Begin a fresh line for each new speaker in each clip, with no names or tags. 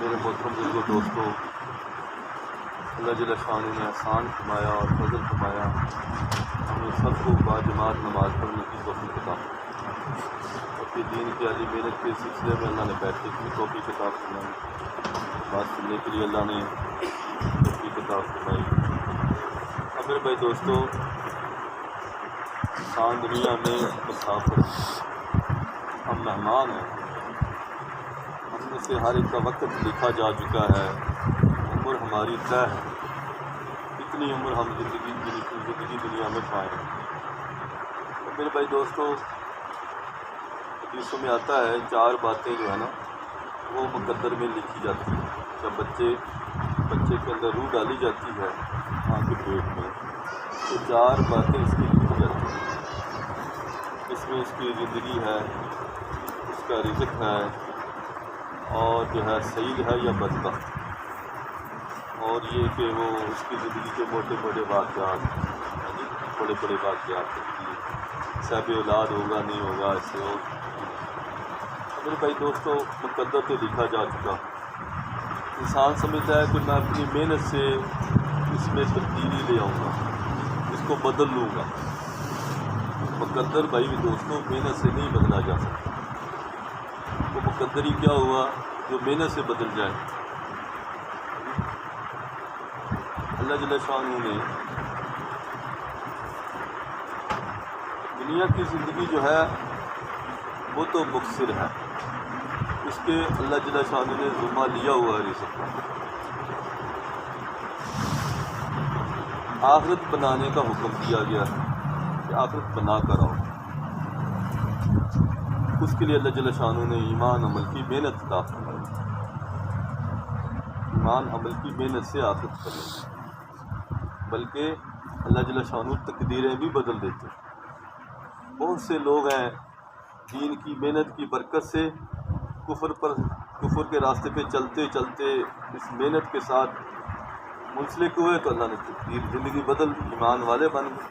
میرے محترم بزرگوں دوستوں، اللہ جل شانہ نے احسان فرمایا اور فضل فرمایا، ہمیں سب کو باجماعت نماز پڑھنے کی توفیق عطا فرمائی۔ اپنی دین کی عالی محنت کے سلسلے میں اللہ نے بیٹھنے کی توفیق عطا فرمائی، بات سننے کے لیے اللہ نے توفیق عطا فرمائی۔ اب میرے بھائی دوستوں، انسان دنیا میں مسافر، ہم مہمان ہیں، ہم میں سے ہر ایک کا وقت لکھا جا چکا ہے، عمر ہماری طے ہے، کتنی عمر ہم زندگی دنیا میں پائیں۔ تو میرے بھائی دوستوں، حدیثوں میں آتا ہے 4 باتیں جو ہے نا وہ مقدر میں لکھی جاتی ہیں۔ جب بچے کے اندر روح ڈالی جاتی ہے ماں کے پیٹ میں، تو 4 باتیں اس کی لکھی جاتی ہیں۔ اس میں اس کی زندگی ہے، اس کا رزق ہے، اور جو ہے سعید ہے یا بدبخت، اور یہ کہ وہ اس کی زندگی کے موٹے موٹے واقعات، بڑے بڑے واقعات، صاحب اولاد ہوگا نہیں ہوگا، ایسے اور میرے بھائی دوستوں، مقدر تو لکھا جا چکا۔ انسان سمجھتا ہے کہ میں اپنی محنت سے اس میں تبدیلی لے آؤں گا، اس کو بدل لوں گا۔ مقدر بھائی دوستوں محنت سے نہیں بدلا جا سکتا۔ وہ مقدر ہی کیا ہوا جو محنت سے بدل جائے۔ اللہ جل شانہ نے دنیا کی زندگی جو ہے وہ تو مختصر ہے، اس کے اللہ جل شانہ نے ذمہ لیا ہوا ہے رزق۔ آخرت بنانے کا حکم دیا گیا ہے کہ آخرت بنا کر آؤ۔ اس کے لیے اللہ جل شانہ نے ایمان عمل کی محنت عطا فرمائی۔ ایمان عمل کی محنت سے آخرت بنے، بلکہ اللہ جل شانہ تقدیریں بھی بدل دیتے ہیں۔ بہت سے لوگ ہیں دین کی محنت کی برکت سے کفر کے راستے پہ چلتے چلتے اس محنت کے ساتھ منسلک ہوئے، تو اللہ نے تقدیر زندگی بدل دی، ایمان والے بن گئے،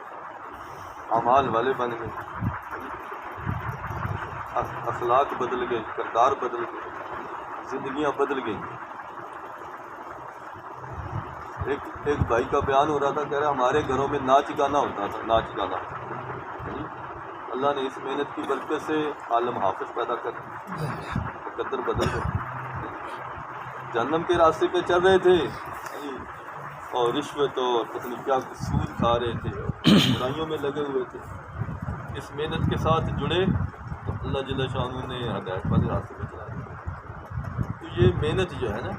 اعمال والے بن گئے، اخلاق بدل گئے، کردار بدل گئے، زندگیاں بدل گئیں۔ ایک بھائی کا بیان ہو رہا تھا، کہہ رہا ہمارے گھروں میں ناچ گانا ہوتا تھا، ناچ گانا۔ اللہ نے اس محنت کی برکت سے عالم حافظ پیدا کر دیا، مقدر بدل گئے۔ جہنم کے راستے پہ چل رہے تھے اور رشوت اور پتہ نہیں کیا سود کھا رہے تھے، برائیوں میں لگے ہوئے تھے، اس محنت کے ساتھ جڑے تو اللہ جل شانہ نے ہدایت والے راستے پہ چلا دیا۔ تو یہ محنت جو ہے نا،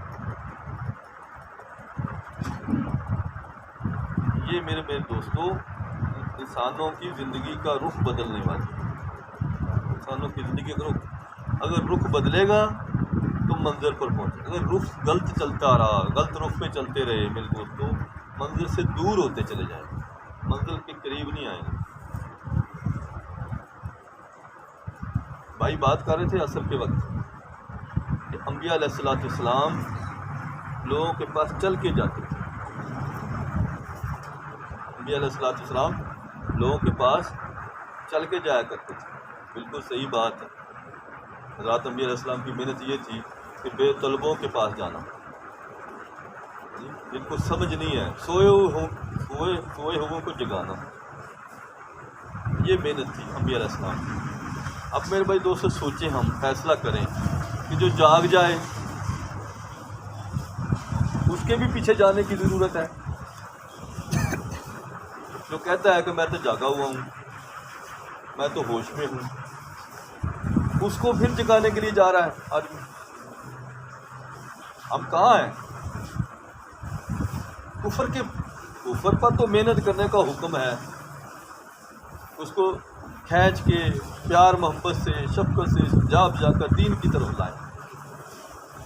یہ میرے دوستوں انسانوں کی زندگی کا رخ بدلنے والی ہے۔ انسانوں کی زندگی کا رخ اگر رخ بدلے گا تو منزل پر پہنچے، اگر رخ غلط چلتا رہا، غلط رخ پہ چلتے رہے میرے دوستوں، منزل سے دور ہوتے چلے جائیں گے، منزل کے قریب نہیں آئیں گے۔ بھائی بات کر رہے تھے اصل کے وقت کہ انبیاء علیہ السلام لوگوں کے پاس چل کے جاتے تھے۔ انبیاء علیہ السلام لوگوں کے پاس چل کے جایا کرتے تھے، بالکل صحیح بات ہے۔ حضرات انبیاء علیہ السلام کی محنت یہ تھی کہ بے طلبوں کے پاس جانا، جن کو سمجھ نہیں ہے، سوئے ہوئے کو جگانا، یہ محنت تھی انبیاء علیہ السلام کی۔ اب میرے بھائی دوستو سوچیں، ہم فیصلہ کریں کہ جو جاگ جائے اس کے بھی پیچھے جانے کی ضرورت ہے۔ جو کہتا ہے کہ میں تو جاگا ہوا ہوں، میں تو ہوش میں ہوں، اس کو پھر جگانے کے لیے جا رہا ہے آدمی۔ ہم کہاں ہیں؟ کفر پر تو محنت کرنے کا حکم ہے، اس کو کھینچ کے پیار محبت سے شفقت سے جا کر دین کی طرف لائیں،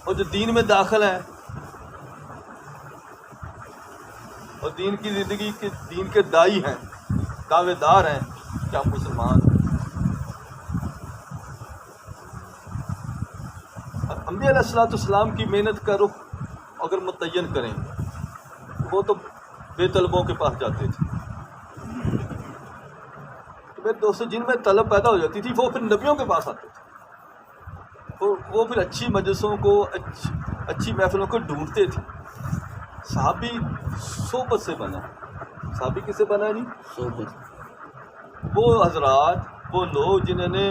اور جو دین میں داخل ہے اور دین کی زندگی کے دین کے دائی ہیں، دعوے دار ہیں کہ ہم مسلمان ہیں۔ انبیاء علیہ السلام کی محنت کا رخ اگر متعین کریں، وہ تو بے طلبوں کے پاس جاتے تھے۔ تو میرے دوستو، جن میں طلب پیدا ہو جاتی تھی وہ پھر نبیوں کے پاس آتے تھے، وہ پھر اچھی مجلسوں کو، اچھی محفلوں کو ڈھونڈتے تھے. صحابی صحبت سے بنا. صحابی کس سے بنا؟ نہیں
صحبت.
وہ حضرات، وہ لوگ جنہوں نے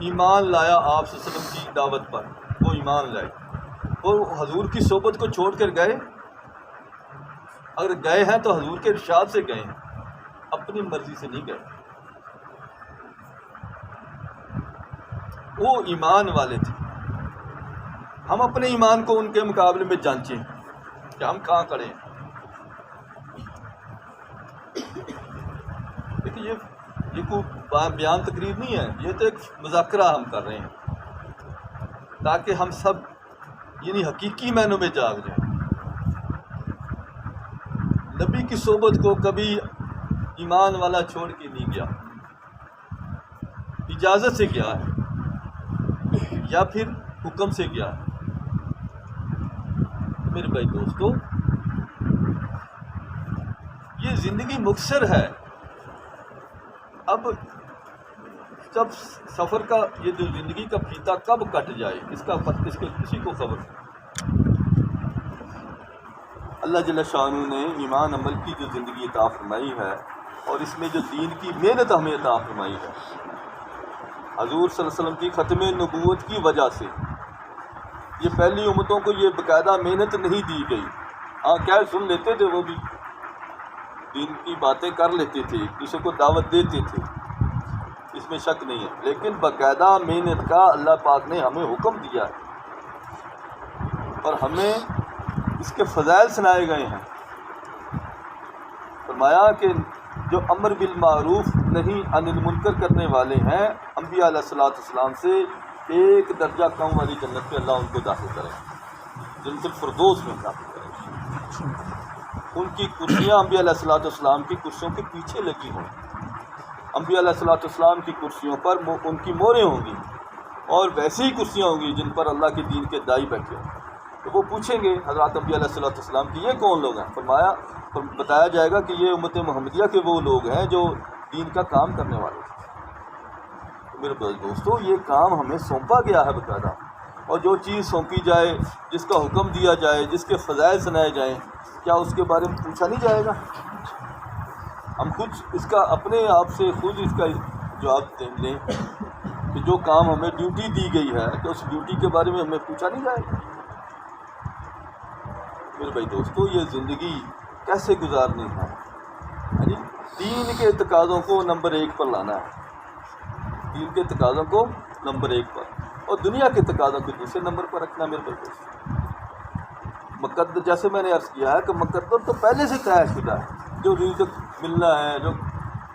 ایمان لایا آپ صلی اللہ علیہ وسلم کی دعوت پر، وہ ایمان لائے، وہ حضور کی صحبت کو چھوڑ کر گئے. اگر گئے ہیں تو حضور کے ارشاد سے گئے ہیں، اپنی مرضی سے نہیں گئے. وہ ایمان والے تھے. ہم اپنے ایمان کو ان کے مقابلے میں جانچیں کہ ہم کہاں کھڑے ہیں. دیکھیے یہ کوئی بیان تقریر نہیں ہے، یہ تو ایک مذاکرہ ہم کر رہے ہیں تاکہ ہم سب یعنی حقیقی معنوں میں جاگ جائیں. نبی کی صحبت کو کبھی ایمان والا چھوڑ کے نہیں گیا، اجازت سے گیا ہے یا پھر حکم سے گیا ہے. میرے بھائی دوستو، یہ زندگی مختصر ہے. اب جب سفر کا یہ جو زندگی کا پھیتا کب کٹ جائے اس کا کسی کو خبر نہیں. اللہ جل شانہ نے ایمان عمل کی جو زندگی عطا فرمائی ہے اور اس میں جو دین کی محنت ہمیں عطا فرمائی ہے، حضور صلی اللہ علیہ وسلم کی ختم نبوت کی وجہ سے یہ پہلی امتوں کو یہ باقاعدہ محنت نہیں دی گئی. ہاں کیا سن لیتے تھے، وہ بھی دین کی باتیں کر لیتے تھے، ایک دوسرے کو دعوت دیتے تھے، اس میں شک نہیں ہے، لیکن باقاعدہ محنت کا اللہ پاک نے ہمیں حکم دیا ہے اور ہمیں اس کے فضائل سنائے گئے ہیں. فرمایا کہ جو امر بالمعروف نہیں عن المنکر کرنے والے ہیں، انبیاء علیہ السلام سے ایک درجہ کم والی جنت پہ اللہ ان کو داخل کرے، جنت الفردوس میں داخل کرے. ان کی کرسیاں انبیاء علیہ السلام کی کرسیوں کے پیچھے لگی ہوں. انبیاء علیہ السلام کی کرسیوں پر ان کی مہریں ہوں گی اور ویسی ہی کرسیاں ہوں گی جن پر اللہ کے دین کے داعی بیٹھے ہوں. تو وہ پوچھیں گے حضرات انبیاء علیہ السلام کی یہ کون لوگ ہیں؟ فرمایا بتایا جائے گا کہ یہ امت محمدیہ کے وہ لوگ ہیں جو دین کا کام کرنے والے ہیں. میرے دوستو، یہ کام ہمیں سونپا گیا ہے باقاعدہ، اور جو چیز سونپی جائے، جس کا حکم دیا جائے، جس کے فضائل سنائے جائیں، کیا اس کے بارے میں پوچھا نہیں جائے گا؟ ہم خود اس کا اپنے آپ سے خود اس کا جواب لیں کہ جو کام ہمیں ڈیوٹی دی گئی ہے کہ اس ڈیوٹی کے بارے میں ہمیں پوچھا نہیں جائے گا. میرے بھائی دوستو، یہ زندگی کیسے گزارنی ہے؟ یعنی دین کے تقاضوں کو نمبر 1 پر لانا ہے، دین کے تقاضوں کو نمبر 1 پر، اور دنیا کے تقاضوں کو دوسرے نمبر پر رکھنا. میرے بھائی دوستو، مقدر جیسے میں نے عرض کیا ہے کہ مقدر تو پہلے سے طے شدہ ہے. جو رزق ملنا ہے،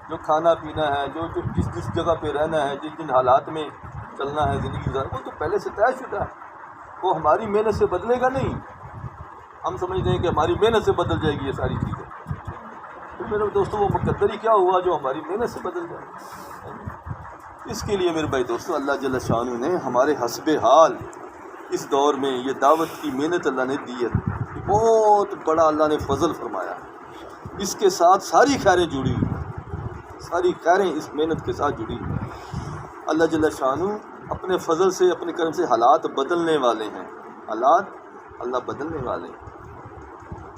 جو کھانا پینا ہے، جو جس جگہ پہ رہنا ہے، جن حالات میں چلنا ہے زندگی گزارنا، وہ تو پہلے سے طے شدہ ہے. وہ ہماری محنت سے بدلے گا نہیں. ہم سمجھتے ہیں کہ ہماری محنت سے بدل جائے گی یہ ساری چیزیں. تو میرے دوستوں، وہ مقدر ہی کیا ہوا جو ہماری محنت سے بدل جائے. اس کے لیے میرے بھائی دوستو، اللہ جل شانہ نے ہمارے حسب حال اس دور میں یہ دعوت کی محنت اللہ نے دی ہے. بہت بڑا اللہ نے فضل فرمایا. اس کے ساتھ ساری خیریں جڑی ہوئی ہیں، ساری خیریں اس محنت کے ساتھ جڑی ہوئی ہیں. اللہ جل شانہ اپنے فضل سے، اپنے کرم سے حالات بدلنے والے ہیں. حالات اللہ بدلنے والے ہیں.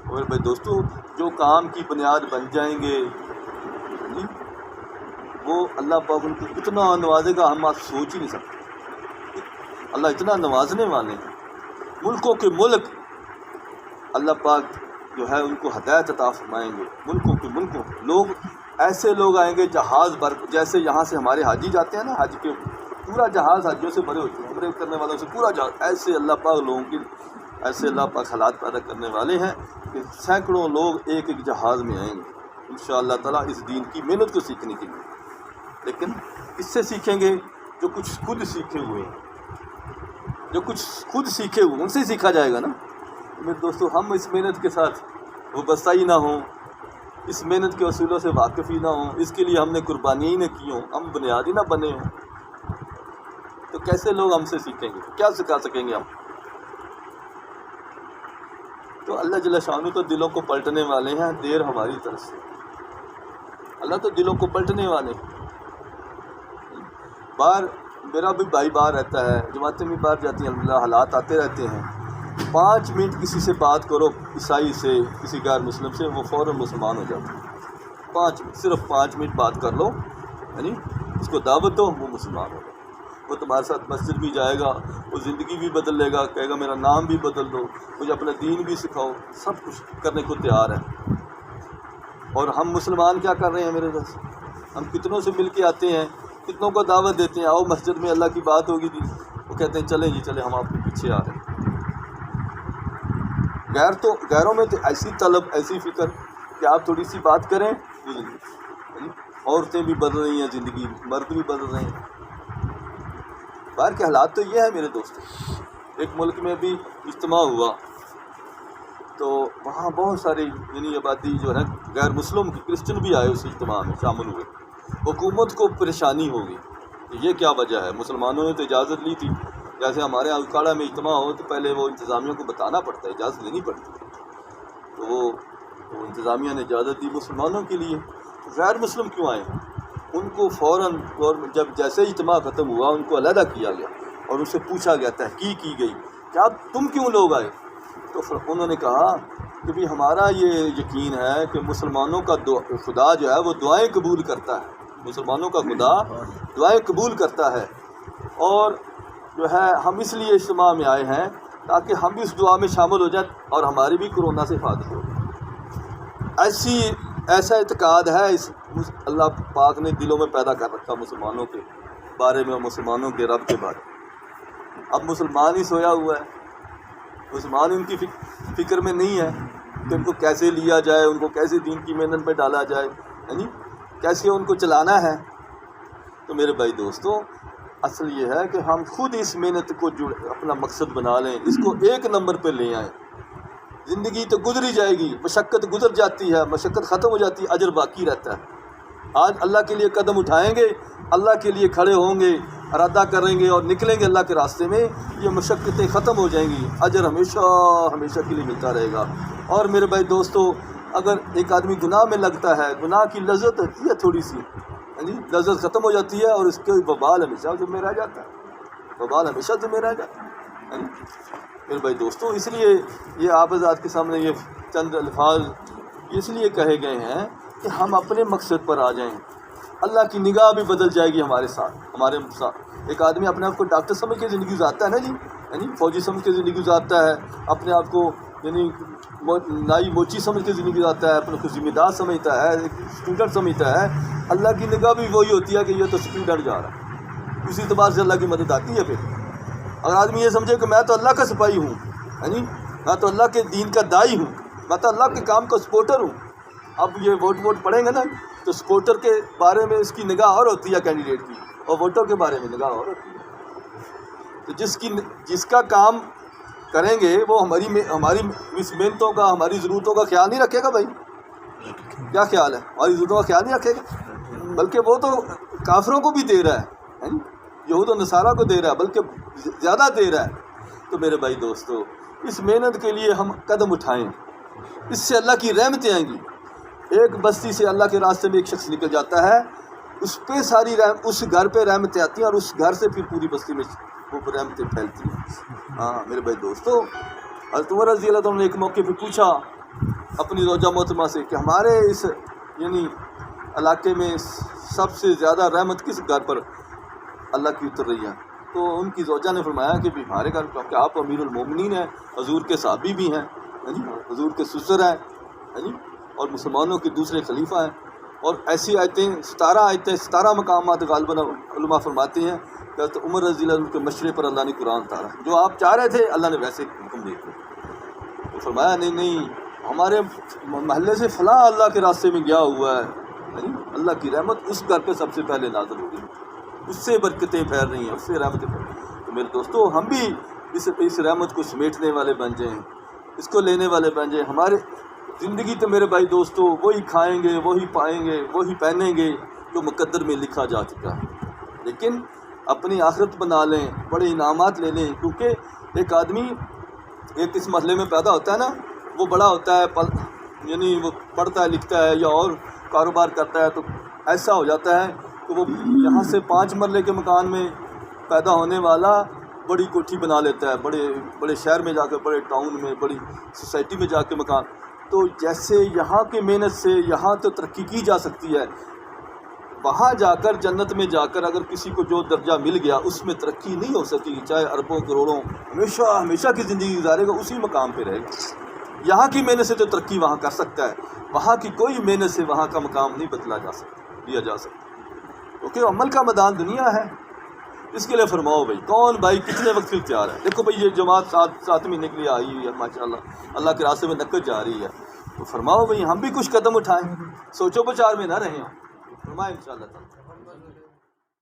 اور بھائی دوستو، جو کام کی بنیاد بن جائیں گے وہ اللہ پاک ان کو اتنا نوازے گا ہم آپ سوچ ہی نہیں سکتے. اللہ اتنا نوازنے والے ہیں. ملکوں کے ملک اللہ پاک جو ہے ان کو ہدایت عطا فرمائیں گے. ملکوں کے ملکوں لوگ، ایسے لوگ آئیں گے جہاز بھر، جیسے یہاں سے ہمارے حاجی جاتے ہیں نا، حج کے پورا جہاز حاجیوں سے بھرے ہوتے ہیں، عمرے کرنے والوں سے پورا جہاز. ایسے اللہ پاک لوگوں کی، ایسے اللہ پاک حالات پیدا کرنے والے ہیں کہ سینکڑوں لوگ ایک ایک جہاز میں آئیں گے انشاءاللہ تعالیٰ اس دین کی محنت کو سیکھنے کے لیے. لیکن اس سے سیکھیں گے جو کچھ خود سیکھے ہوئے ہیں، جو کچھ خود سیکھے ہوئے ان سے سیکھا جائے گا نا. میرے دوستو، ہم اس محنت کے ساتھ وابستہ ہی نہ ہوں، اس محنت کے اصولوں سے واقف ہی نہ ہوں، اس کے لیے ہم نے قربانی ہی نہ کی ہوں، ہم بنیاد ہی نہ بنے ہوں، تو کیسے لوگ ہم سے سیکھیں گے؟ کیا سکھا سکیں گے ہم؟ تو اللہ جل شانہ تو دلوں کو پلٹنے والے ہیں، دیر ہماری طرف سے. اللہ تو دلوں کو پلٹنے والے ہیں. باہر میرا بھی بھائی باہر رہتا ہے، جماعتیں بھی باہر جاتی ہیں، الحمدللہ حالات آتے رہتے ہیں. 5 منٹ کسی سے بات کرو، عیسائی سے، کسی غیر مسلم سے، وہ فوراً مسلمان ہو جاتا ہے۔ 5 منٹ، صرف 5 منٹ بات کر لو، یعنی اس کو دعوت دو، وہ مسلمان ہوگا۔ وہ تمہارے ساتھ مسجد بھی جائے گا، وہ زندگی بھی بدل لے گا، کہے گا میرا نام بھی بدل دو، مجھے اپنا دین بھی سکھاؤ، سب کچھ کرنے کو تیار ہے۔ اور ہم مسلمان کیا کر رہے ہیں میرے دوست؟ ہم کتنوں سے مل کے آتے ہیں، کتنوں کو دعوت دیتے ہیں، آؤ مسجد میں اللہ کی بات ہوگی جی، وہ کہتے ہیں چلیں جی چلیں، ہم آپ کے پیچھے آ رہے ہیں۔ غیروں میں تو ایسی طلب، ایسی فکر کہ آپ تھوڑی سی بات کریں، عورتیں بھی بدل رہی ہیں، زندگی مرد بھی بدل رہے ہیں۔ باہر کے حالات تو یہ ہے میرے دوست۔ ایک ملک میں بھی اجتماع ہوا تو وہاں بہت ساری یعنی آبادی جو ہے غیر مسلم کرسچن بھی آئے، اس اجتماع میں شامل ہوئے۔ حکومت کو پریشانی ہوگی کہ یہ کیا وجہ ہے، مسلمانوں نے تو اجازت لی تھی، جیسے ہمارے یہاں اکھاڑا میں اجتماع ہو تو پہلے وہ انتظامیہ کو بتانا پڑتا ہے، اجازت لینی پڑتی ہے، تو وہ انتظامیہ نے اجازت دی مسلمانوں کے لیے، غیر مسلم کیوں آئے؟ ان کو فوراً جب جیسے اجتماع ختم ہوا ان کو علیحدہ کیا گیا اور ان سے پوچھا گیا، تحقیق کی گئی کہ آپ تم کیوں لوگ آئے؟ تو انہوں نے کہا کہ بھی ہمارا یہ یقین ہے کہ مسلمانوں کا خدا جو ہے وہ دعائیں قبول کرتا ہے، مسلمانوں کا خدا دعائیں قبول کرتا ہے، اور جو ہے ہم اس لیے اجتماع میں آئے ہیں تاکہ ہم بھی اس دعا میں شامل ہو جائیں اور ہماری بھی کورونا سے حفاظت ہو۔ ایسا اعتقاد ہے اس اللہ پاک نے دلوں میں پیدا کر رکھا مسلمانوں کے بارے میں اور مسلمانوں کے رب کے بارے میں۔ اب مسلمان ہی سویا ہوا ہے، مسلمان ان کی فکر میں نہیں ہے کہ ان کو کیسے لیا جائے، ان کو کیسے دین کی محنت میں ڈالا جائے، یعنی کیسے ان کو چلانا ہے۔ تو میرے بھائی دوستوں، اصل یہ ہے کہ ہم خود اس محنت کو اپنا مقصد بنا لیں، اس کو ایک نمبر پہ لے آئیں۔ زندگی تو گزر ہی جائے گی، مشقت گزر جاتی ہے، مشقت ختم ہو جاتی ہے، اجر باقی رہتا ہے۔ آج اللہ کے لیے قدم اٹھائیں گے، اللہ کے لیے کھڑے ہوں گے، ارادہ کریں گے اور نکلیں گے اللہ کے راستے میں، یہ مشقتیں ختم ہو جائیں گی، اجر ہمیشہ ہمیشہ کے لیے ملتا رہے گا۔ اور میرے بھائی دوستو، اگر ایک آدمی گناہ میں لگتا ہے، گناہ کی لذت ہوتی ہے تھوڑی سی، لذت ختم ہو جاتی ہے اور اس کے وبال ہمیشہ ذمہ رہ جاتا ہے، وبال ہمیشہ ذمہ رہ جاتا ہے۔ میرے بھائی دوستو، اس لیے یہ آپ حضرات کے سامنے یہ چند الفاظ اس لیے کہے گئے ہیں کہ ہم اپنے مقصد پر آ جائیں، اللہ کی نگاہ بھی بدل جائے گی ہمارے ساتھ۔ ایک آدمی اپنے آپ کو ڈاکٹر سمجھ کے زندگی گزارتا ہے نا جی، یعنی فوجی سمجھ کے زندگی گزارتا ہے، اپنے آپ کو یعنی نائی موچی سمجھ کے زندگی گزارتا ہے، اپنے کو ذمہ دار سمجھتا ہے، اسٹوڈنٹ سمجھتا ہے۔ اللہ کی نگاہ بھی وہی ہوتی ہے کہ یہ تو اسٹوڈنٹ جا رہا ہے، اسی اعتبار سے اللہ کی مدد آتی ہے۔ پھر اگر آدمی یہ سمجھے کہ میں تو اللہ کا سپاہی ہوں، یعنی میں تو اللہ کے دین کا داعی ہوں، میں تو اللہ کے کام کا سپورٹر ہوں، اب یہ ووٹ پڑیں گے نا تو سپورٹر کے بارے میں اس کی نگاہ اور ہوتی ہے کینڈیڈیٹ کی، اور ووٹوں کے بارے میں نگاہ اور ہوتی ہے۔ تو جس کا کام کریں گے وہ ہماری اس محنتوں کا، ہماری ضرورتوں کا خیال نہیں رکھے گا۔ بھائی کیا خیال ہے؟ ہماری ضرورتوں کا خیال نہیں رکھے گا، بلکہ وہ تو کافروں کو بھی دے رہا ہے، یہود و نصارہ کو دے رہا ہے، بلکہ زیادہ دے رہا ہے۔ تو میرے بھائی دوستو، اس محنت کے لیے ہم قدم اٹھائیں، اس سے اللہ کی رحمتیں آئیں گی۔ ایک بستی سے اللہ کے راستے میں ایک شخص نکل جاتا ہے، اس پہ اس گھر پہ رحمتیں آتی ہیں، اور اس گھر سے پھر پوری بستی میں وہ رحمتیں پھیلتی ہیں۔ ہاں میرے بھائی دوستو، حضرت عمر رضی اللہ عنہ نے ایک موقع پہ پوچھا اپنی زوجہ محترمہ سے کہ ہمارے اس یعنی علاقے میں سب سے زیادہ رحمت کس گھر پر اللہ کی اتر رہی ہے؟ تو ان کی زوجہ نے فرمایا کہ ہمارے گھر کہ آپ امیر المومنین ہیں، حضور کے صحابی بھی ہیں، حضور کے سسر ہیں، اور مسلمانوں کے دوسرے خلیفہ ہیں۔ اور ایسی آیتیں 17 مقامات غالباً علماء فرماتے ہیں کہ حضرت عمر رضی اللہ عنہ کے مشورے پر اللہ نے قرآن اتارا، جو آپ چاہ رہے تھے اللہ نے ویسے حکم دے دیا۔ تو فرمایا نہیں، ہمارے محلے سے فلاں اللہ کے راستے میں گیا ہوا ہے، اللہ کی رحمت اس گھر پہ سب سے پہلے نازل ہوگی، اس سے برکتیں پھیل رہی ہیں، اس سے رحمتیں پھیل رہی ہیں۔ تو میرے دوستو، ہم بھی اس رحمت کو سمیٹنے والے بن جائیں، اس کو لینے والے بن جائیں۔ ہمارے زندگی تو میرے بھائی دوستو وہی کھائیں گے، وہی پائیں گے، وہی پہنیں گے جو مقدر میں لکھا جا چکا ہے، لیکن اپنی آخرت بنا لیں، بڑے انعامات لے لیں، کیونکہ ایک آدمی ایک اس محلے میں پیدا ہوتا ہے نا، وہ بڑا ہوتا ہے، یعنی وہ پڑھتا ہے، لکھتا ہے یا اور کاروبار کرتا ہے، تو ایسا ہو جاتا ہے کہ وہ یہاں سے 5 مرلے کے مکان میں پیدا ہونے والا بڑی کوٹھی بنا لیتا ہے، بڑے بڑے شہر میں جا کے، بڑے ٹاؤن میں، بڑی سوسائٹی میں جا کے مکان. تو جیسے یہاں کی محنت سے یہاں تو ترقی کی جا سکتی ہے، وہاں جا کر جنت میں جا کر اگر کسی کو جو درجہ مل گیا اس میں ترقی نہیں ہو سکی، چاہے اربوں کروڑوں، ہمیشہ ہمیشہ کی زندگی گزارے گا، اسی مقام پہ رہے گا. یہاں کی محنت سے تو ترقی وہاں کر سکتا ہے، وہاں کی کوئی محنت سے وہاں کا مقام نہیں بدلا جا سکتا، دیا جا سکتا، کیونکہ عمل کا میدان دنیا ہے. اس کے لیے فرماؤ بھائی کون بھائی کتنے وقت کے لیے تیار ہے. دیکھو بھائی یہ جماعت 7 مہینے کے لیے آئی ہوئی ہے، ماشاءاللہ اللہ کے راستے میں نکل جا رہی ہے، تو فرماؤ بھائی ہم بھی کچھ قدم اٹھائیں، سوچو بچار میں نہ رہیں، فرمائیں انشاءاللہ تعالی.